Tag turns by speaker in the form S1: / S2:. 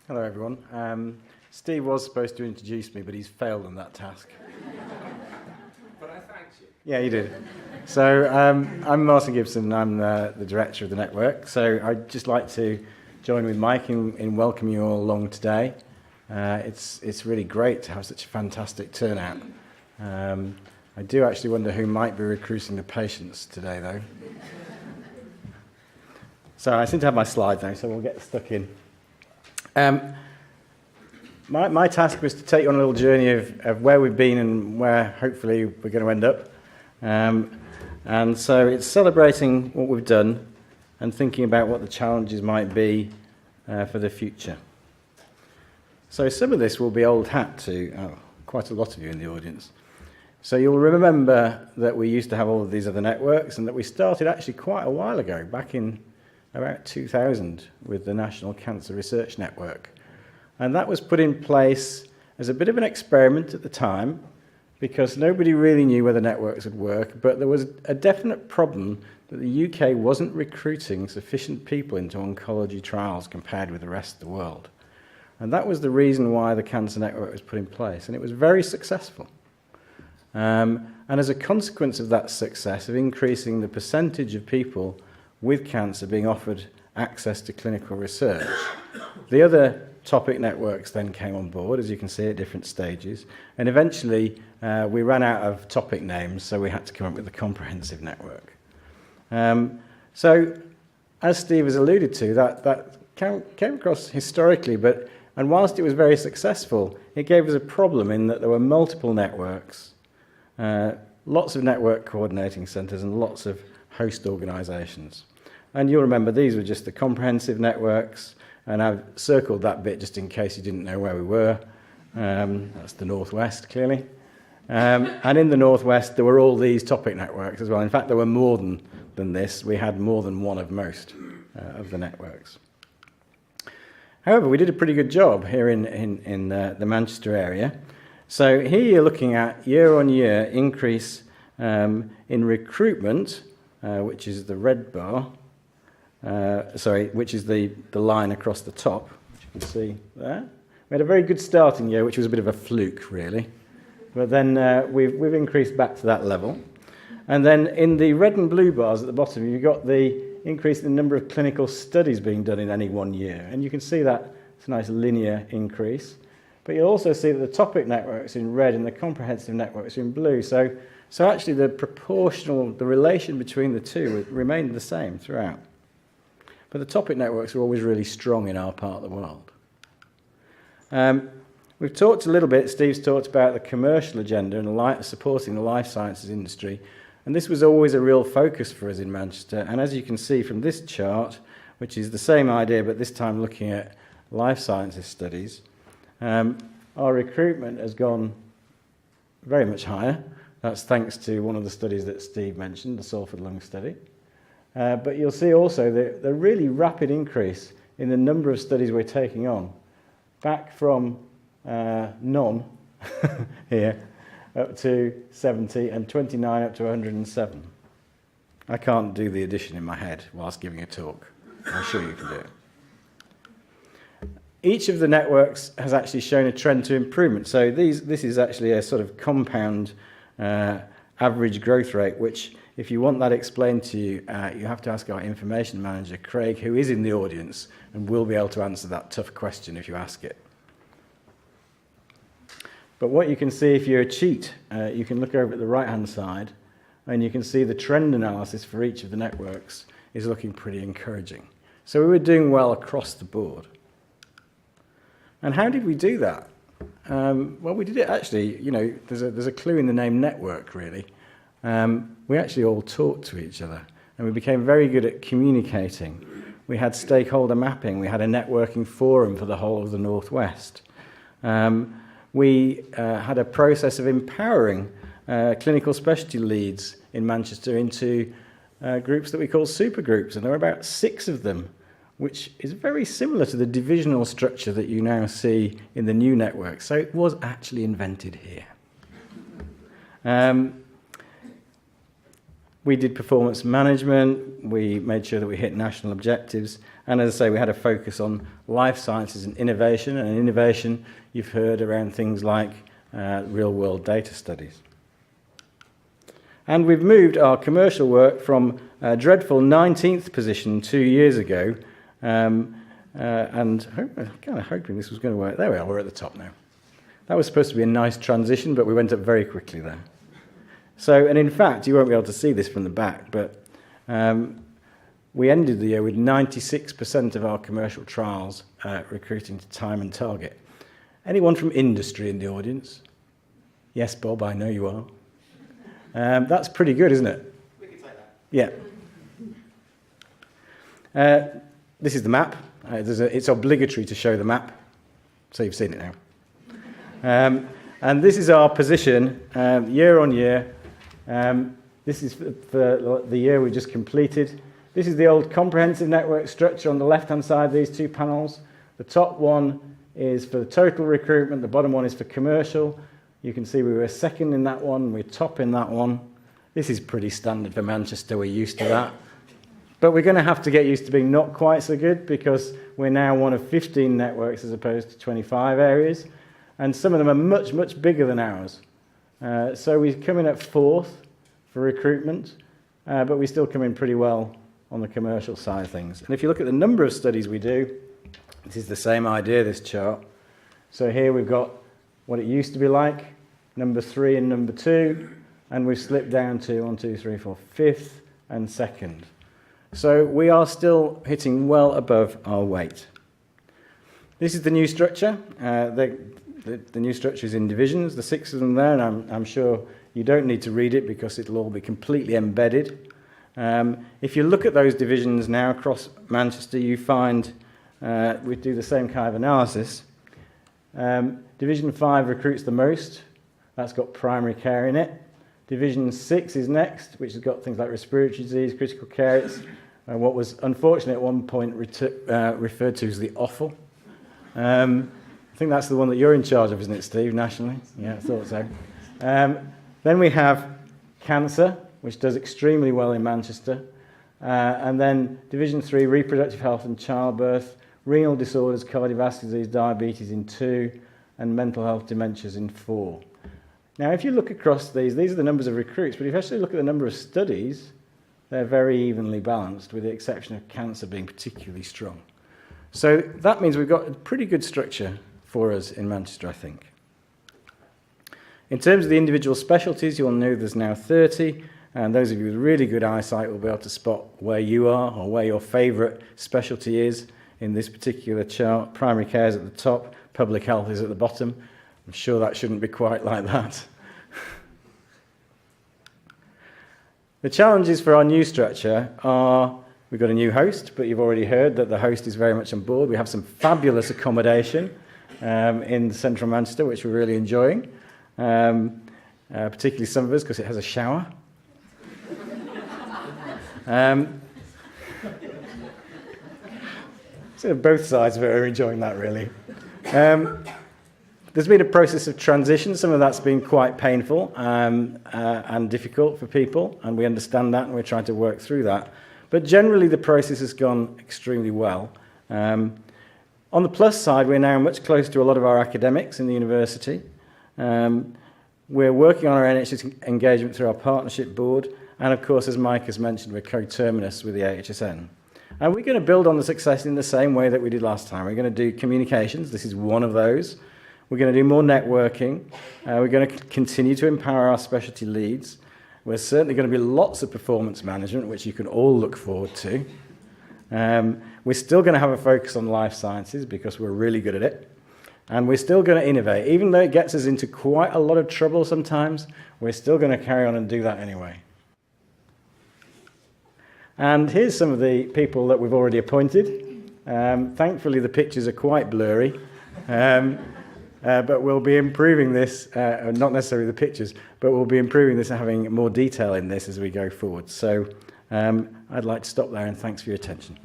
S1: Hello everyone. Steve was supposed to introduce me, but he's failed on that task.
S2: But I thanked you.
S1: Yeah, you did. So I'm Martin Gibson, I'm the director of the network. So I'd just like to join with Mike in welcoming you all along today. It's really great to have such a fantastic turnout. I do actually wonder who might be recruiting the patients today though. So I seem to have my slides now, so we'll get stuck in. My task was to take you on a little journey of where we've been and where hopefully we're going to end up. And so it's celebrating what we've done and thinking about what the challenges might be for the future. So some of this will be old hat to quite a lot of you in the audience. So you'll remember that we used to have all of these other networks and that we started actually quite a while ago, back in about 2000 with the National Cancer Research Network. And that was put in place as a bit of an experiment at the time because nobody really knew whether networks would work, but there was a definite problem that the UK wasn't recruiting sufficient people into oncology trials compared with the rest of the world. And that was the reason why the Cancer Network was put in place, and it was very successful. And as a consequence of that success, of increasing the percentage of people with cancer being offered access to clinical research, the other topic networks then came on board, as you can see at different stages, and eventually we ran out of topic names, so we had to come up with a comprehensive network. So, as Steve has alluded to, that came across historically, and whilst it was very successful, it gave us a problem in that there were multiple networks, lots of network coordinating centres and lots of host organisations. And you'll remember these were just the comprehensive networks, and I've circled that bit just in case you didn't know where we were. That's the Northwest, clearly. And in the Northwest, there were all these topic networks as well. In fact, there were more than this. We had more than one of most of the networks. However, we did a pretty good job here in the Manchester area. So here you're looking at year-on-year increase in recruitment, which is the red bar. Which is the line across the top, which you can see there. We had a very good starting year, which was a bit of a fluke, really. But then we've increased back to that level. And then in the red and blue bars at the bottom, you've got the increase in the number of clinical studies being done in any one year. And you can see that it's a nice linear increase. But you'll also see that the topic networks in red and the comprehensive networks in blue. So actually the relation between the two remained the same throughout. But the topic networks are always really strong in our part of the world. We've talked a little bit, Steve's talked about the commercial agenda and supporting the life sciences industry. And this was always a real focus for us in Manchester. And as you can see from this chart, which is the same idea, but this time looking at life sciences studies, our recruitment has gone very much higher. That's thanks to one of the studies that Steve mentioned, the Salford Lung study. But you'll see also the really rapid increase in the number of studies we're taking on, back from none here up to 70 and 29 up to 107. I can't do the addition in my head whilst giving a talk. I'm sure you can do it. Each of the networks has actually shown a trend to improvement. So this is actually a sort of compound average growth rate, which if you want that explained to you, you have to ask our information manager, Craig, who is in the audience, and will be able to answer that tough question if you ask it. But what you can see if you're a cheat, you can look over at the right-hand side, and you can see the trend analysis for each of the networks is looking pretty encouraging. So we were doing well across the board. And how did we do that? Well, we did it actually, there's a clue in the name network, really. We actually all talked to each other, and we became very good at communicating. We had stakeholder mapping. We had a networking forum for the whole of the Northwest. We had a process of empowering clinical specialty leads in Manchester into groups that we call supergroups, and there were about 6 of them, which is very similar to the divisional structure that you now see in the new network. So it was actually invented here. We did performance management, we made sure that we hit national objectives, and as I say, we had a focus on life sciences and innovation you've heard around things like real-world data studies. And we've moved our commercial work from a dreadful 19th position 2 years ago, and I'm kind of hoping this was going to work. There we are, we're at the top now. That was supposed to be a nice transition, but we went up very quickly there. So, and in fact, you won't be able to see this from the back, but we ended the year with 96% of our commercial trials recruiting to time and target. Anyone from industry in the audience? Yes, Bob, I know you are. That's pretty good, isn't it?
S2: We can say that.
S1: Yeah. This is the map. It's obligatory to show the map, so you've seen it now. And this is our position year on year. This is for the year we just completed. This is the old comprehensive network structure on the left-hand side of these two panels. The top one is for the total recruitment, the bottom one is for commercial. You can see we were second in that one, we're top in that one. This is pretty standard for Manchester, we're used to that. But we're going to have to get used to being not quite so good because we're now one of 15 networks as opposed to 25 areas. And some of them are much, much bigger than ours. So we come in at fourth for recruitment, but we still come in pretty well on the commercial side of things. And if you look at the number of studies we do, this is the same idea, this chart. So here we've got what it used to be like, number 3 and number 2, and we've slipped down to 1, 2, 3, 4, 5th and 2nd. So we are still hitting well above our weight. This is the new structure. The new structure is in divisions, the 6 of them there, and I'm sure you don't need to read it because it'll all be completely embedded. If you look at those divisions now across Manchester, you find we do the same kind of analysis. Division 5 recruits the most. That's got primary care in it. Division 6 is next, which has got things like respiratory disease, critical care. It's what was unfortunately at one point referred to as the offal. I think that's the one that you're in charge of, isn't it, Steve, nationally? Yeah, I thought so. Then we have cancer, which does extremely well in Manchester. And then Division 3, reproductive health and childbirth, renal disorders, cardiovascular disease, diabetes in 2, and mental health dementias in 4. Now, if you look across these are the numbers of recruits, but if you actually look at the number of studies, they're very evenly balanced, with the exception of cancer being particularly strong. So that means we've got a pretty good structure for us in Manchester, I think. In terms of the individual specialties, you'll know there's now 30, and those of you with really good eyesight will be able to spot where you are or where your favourite specialty is in this particular chart. Primary care is at the top, public health is at the bottom. I'm sure that shouldn't be quite like that. The challenges for our new structure are, we've got a new host, but you've already heard that the host is very much on board. We have some fabulous accommodation in central Manchester, which we're really enjoying, particularly some of us, because it has a shower. So both sides of it are enjoying that, really. There's been a process of transition. Some of that's been quite painful and difficult for people, and we understand that, and we're trying to work through that. But generally, the process has gone extremely well. On the plus side, we're now much closer to a lot of our academics in the university. We're working on our NHS engagement through our partnership board, and of course, as Mike has mentioned, we're co-terminus with the AHSN. And we're going to build on the success in the same way that we did last time. We're going to do communications. This is one of those. We're going to do more networking. We're going to continue to empower our specialty leads. We're certainly going to be lots of performance management, which you can all look forward to. We're still going to have a focus on life sciences because we're really good at it. And we're still going to innovate. Even though it gets us into quite a lot of trouble sometimes, we're still going to carry on and do that anyway. And here's some of the people that we've already appointed. Thankfully, the pictures are quite blurry. But we'll be improving this, not necessarily the pictures, but we'll be improving this and having more detail in this as we go forward. So I'd like to stop there, and thanks for your attention.